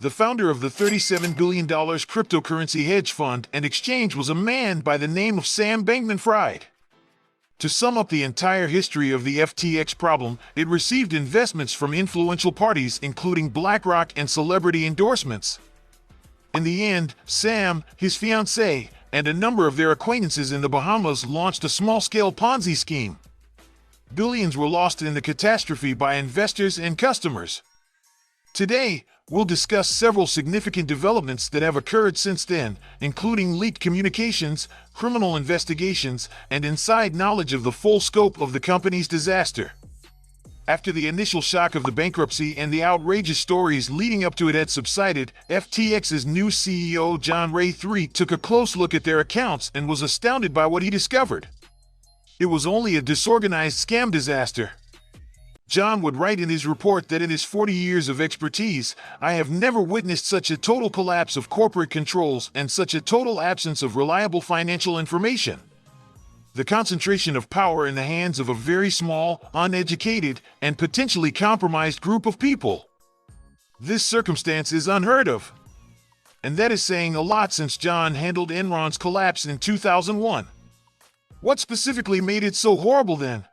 The founder of the $37 billion cryptocurrency hedge fund and exchange was a man by the name of Sam Bankman-Fried. To sum up the entire history of the FTX problem, it received investments from influential parties including BlackRock and celebrity endorsements. In the end, Sam, his fiancée, and a number of their acquaintances in the Bahamas launched a small-scale Ponzi scheme. Billions were lost in the catastrophe by investors and customers. Today, we'll discuss several significant developments that have occurred since then, including leaked communications, criminal investigations, and inside knowledge of the full scope of the company's disaster. After the initial shock of the bankruptcy and the outrageous stories leading up to it had subsided, FTX's new CEO John Ray III took a close look at their accounts and was astounded by what he discovered. It was only a disorganized scam disaster. John would write in his report that in his 40 years of expertise, I have never witnessed such a total collapse of corporate controls and such a total absence of reliable financial information. The concentration of power in the hands of a very small, uneducated, and potentially compromised group of people. This circumstance is unheard of. And that is saying a lot since John handled Enron's collapse in 2001. What specifically made it so horrible then?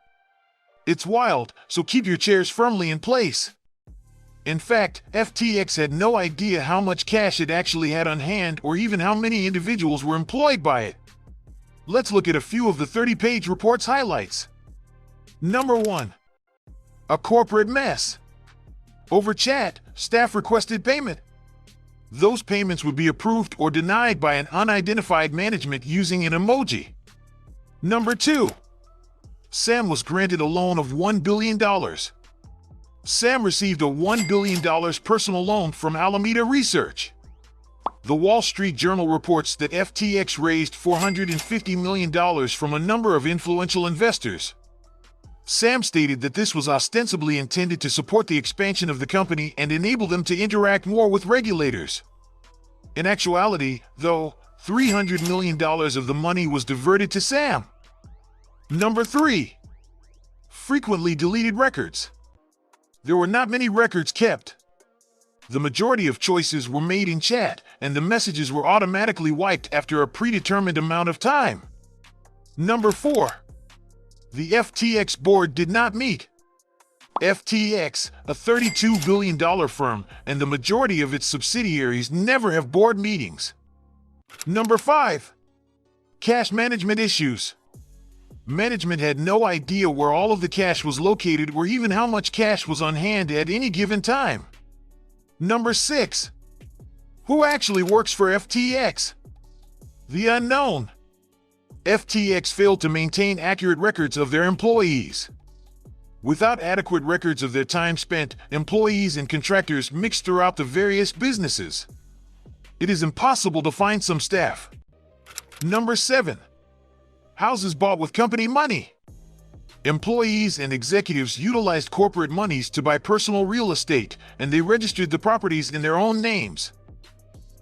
It's wild, so keep your chairs firmly in place. In fact, FTX had no idea how much cash it actually had on hand or even how many individuals were employed by it. Let's look at a few of the 30-page report's highlights. Number 1. A corporate mess. Over chat, staff requested payment. Those payments would be approved or denied by an unidentified management using an emoji. Number 2. Sam was granted a loan of $1 billion. Sam received a $1 billion personal loan from Alameda Research. The Wall Street Journal reports that FTX raised $450 million from a number of influential investors. Sam stated that this was ostensibly intended to support the expansion of the company and enable them to interact more with regulators. In actuality, though, $300 million of the money was diverted to Sam. Number 3. Frequently deleted records. There were not many records kept. The majority of choices were made in chat, and the messages were automatically wiped after a predetermined amount of time. Number 4. The FTX board did not meet. FTX, a $32 billion firm, and the majority of its subsidiaries never have board meetings. Number 5. Cash management issues. Management had no idea where all of the cash was located or even how much cash was on hand at any given time. Number 6. Who actually works for FTX? The unknown. FTX failed to maintain accurate records of their employees. Without adequate records of their time spent, employees and contractors mixed throughout the various businesses. It is impossible to find some staff. Number 7. Houses bought with company money. Employees and executives utilized corporate monies to buy personal real estate, and they registered the properties in their own names.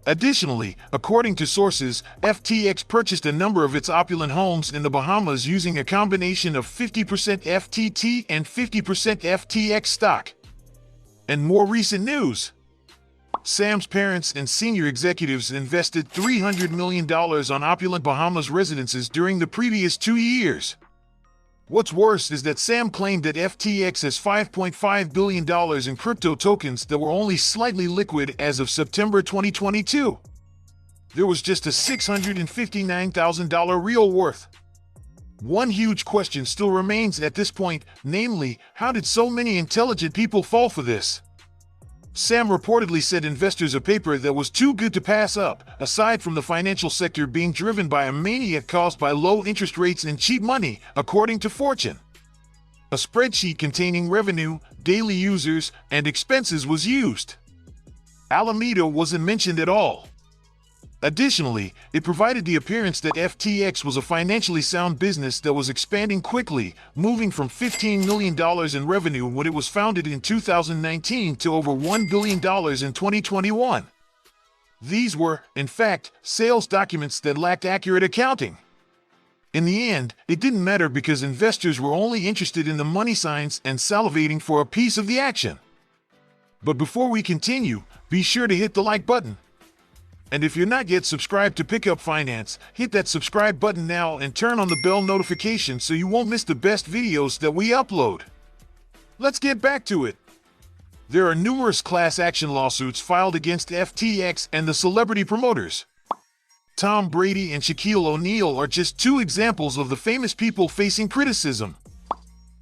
Additionally, according to sources, FTX purchased a number of its opulent homes in the Bahamas using a combination of 50% FTT and 50% FTX stock. And more recent news. Sam's parents and senior executives invested $300 million on opulent Bahamas residences during the previous 2 years. What's worse is that Sam claimed that FTX has $5.5 billion in crypto tokens that were only slightly liquid as of September 2022. There was just a $659,000 real worth. One huge question still remains at this point, namely, how did so many intelligent people fall for this? Sam reportedly sent investors a paper that was too good to pass up, aside from the financial sector being driven by a mania caused by low interest rates and cheap money, according to Fortune. A spreadsheet containing revenue, daily users, and expenses was used. Alameda wasn't mentioned at all. Additionally, it provided the appearance that FTX was a financially sound business that was expanding quickly, moving from $15 million in revenue when it was founded in 2019 to over $1 billion in 2021. These were, in fact, sales documents that lacked accurate accounting. In the end, it didn't matter because investors were only interested in the money signs and salivating for a piece of the action. But before we continue, be sure to hit the like button. And if you're not yet subscribed to Pick Up Finance, hit that subscribe button now and turn on the bell notification so you won't miss the best videos that we upload. Let's get back to it. There are numerous class action lawsuits filed against FTX and the celebrity promoters. Tom Brady and Shaquille O'Neal are just two examples of the famous people facing criticism.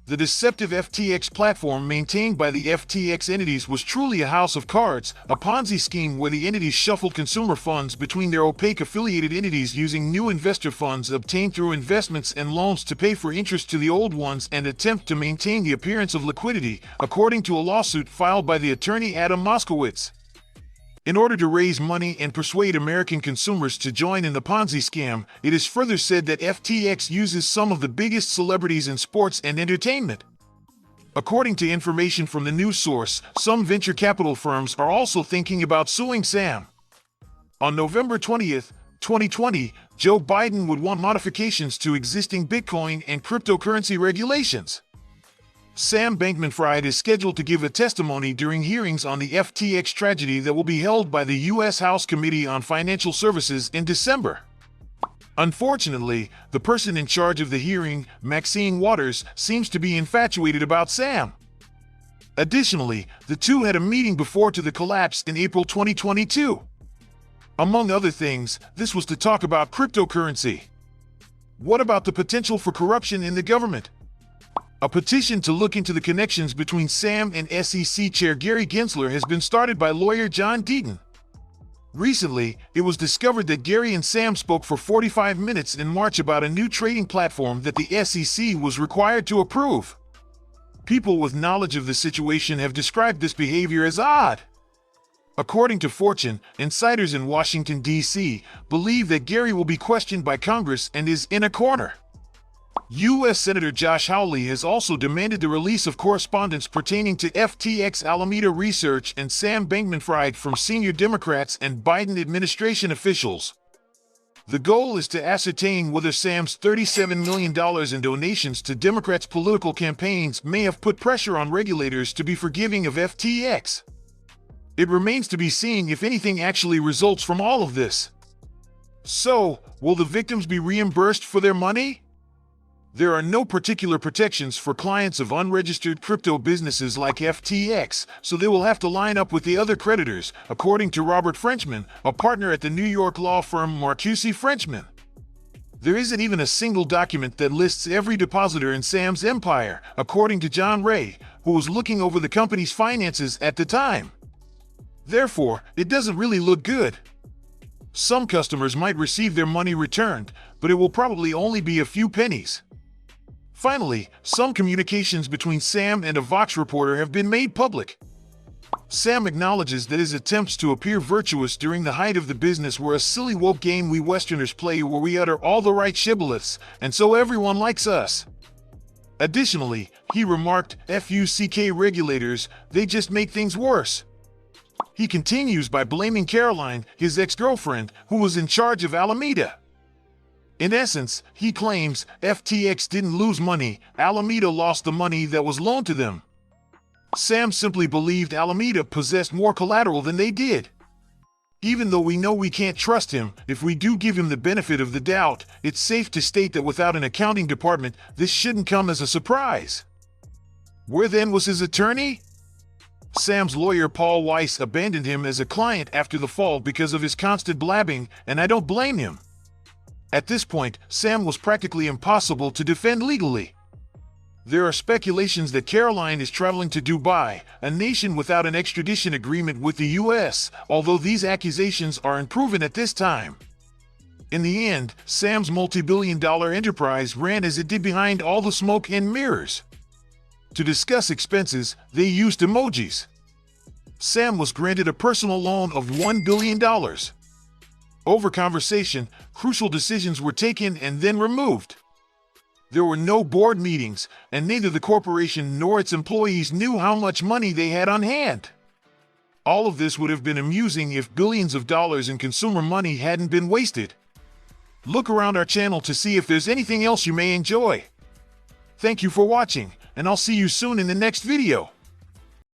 The deceptive FTX platform maintained by the FTX entities was truly a house of cards, a Ponzi scheme where the entities shuffled consumer funds between their opaque affiliated entities using new investor funds obtained through investments and loans to pay for interest to the old ones and attempt to maintain the appearance of liquidity, according to a lawsuit filed by the attorney Adam Moskowitz. In order to raise money and persuade American consumers to join in the Ponzi scam, it is further said that FTX uses some of the biggest celebrities in sports and entertainment. According to information from the news source, some venture capital firms are also thinking about suing Sam. On November 20th, 2020, Joe Biden would want modifications to existing Bitcoin and cryptocurrency regulations. Sam Bankman-Fried is scheduled to give a testimony during hearings on the FTX tragedy that will be held by the U.S. House Committee on Financial Services in December. Unfortunately, the person in charge of the hearing, Maxine Waters, seems to be infatuated about Sam. Additionally, the two had a meeting before the collapse in April 2022. Among other things, this was to talk about cryptocurrency. What about the potential for corruption in the government? A petition to look into the connections between Sam and SEC Chair Gary Gensler has been started by lawyer John Deaton. Recently, it was discovered that Gary and Sam spoke for 45 minutes in March about a new trading platform that the SEC was required to approve. People with knowledge of the situation have described this behavior as odd. According to Fortune, insiders in Washington, D.C. believe that Gary will be questioned by Congress and is in a corner. U.S. Senator Josh Hawley has also demanded the release of correspondence pertaining to FTX Alameda Research and Sam Bankman-Fried from senior Democrats and Biden administration officials. The goal is to ascertain whether Sam's $37 million in donations to Democrats' political campaigns may have put pressure on regulators to be forgiving of FTX. It remains to be seen if anything actually results from all of this. So, will the victims be reimbursed for their money? There are no particular protections for clients of unregistered crypto businesses like FTX, so they will have to line up with the other creditors, according to Robert Frenchman, a partner at the New York law firm Marcuse Frenchman. There isn't even a single document that lists every depositor in Sam's empire, according to John Ray, who was looking over the company's finances at the time. Therefore, it doesn't really look good. Some customers might receive their money returned, but it will probably only be a few pennies. Finally, some communications between Sam and a Vox reporter have been made public. Sam acknowledges that his attempts to appear virtuous during the height of the business were a silly woke game we Westerners play where we utter all the right shibboleths, and so everyone likes us. Additionally, he remarked, "FUCK regulators, they just make things worse." He continues by blaming Caroline, his ex-girlfriend, who was in charge of Alameda. In essence, he claims FTX didn't lose money, Alameda lost the money that was loaned to them. Sam simply believed Alameda possessed more collateral than they did. Even though we know we can't trust him, if we do give him the benefit of the doubt, it's safe to state that without an accounting department, this shouldn't come as a surprise. Where then was his attorney? Sam's lawyer Paul Weiss abandoned him as a client after the fall because of his constant blabbing, and I don't blame him. At this point, Sam was practically impossible to defend legally. There are speculations that Caroline is traveling to Dubai, a nation without an extradition agreement with the U.S., although these accusations are unproven at this time. In the end, Sam's multi-billion-dollar enterprise ran as it did behind all the smoke and mirrors. To discuss expenses, they used emojis. Sam was granted a personal loan of $1 billion. Over conversation, crucial decisions were taken and then removed. There were no board meetings, and neither the corporation nor its employees knew how much money they had on hand. All of this would have been amusing if billions of dollars in consumer money hadn't been wasted. Look around our channel to see if there's anything else you may enjoy. Thank you for watching, and I'll see you soon in the next video.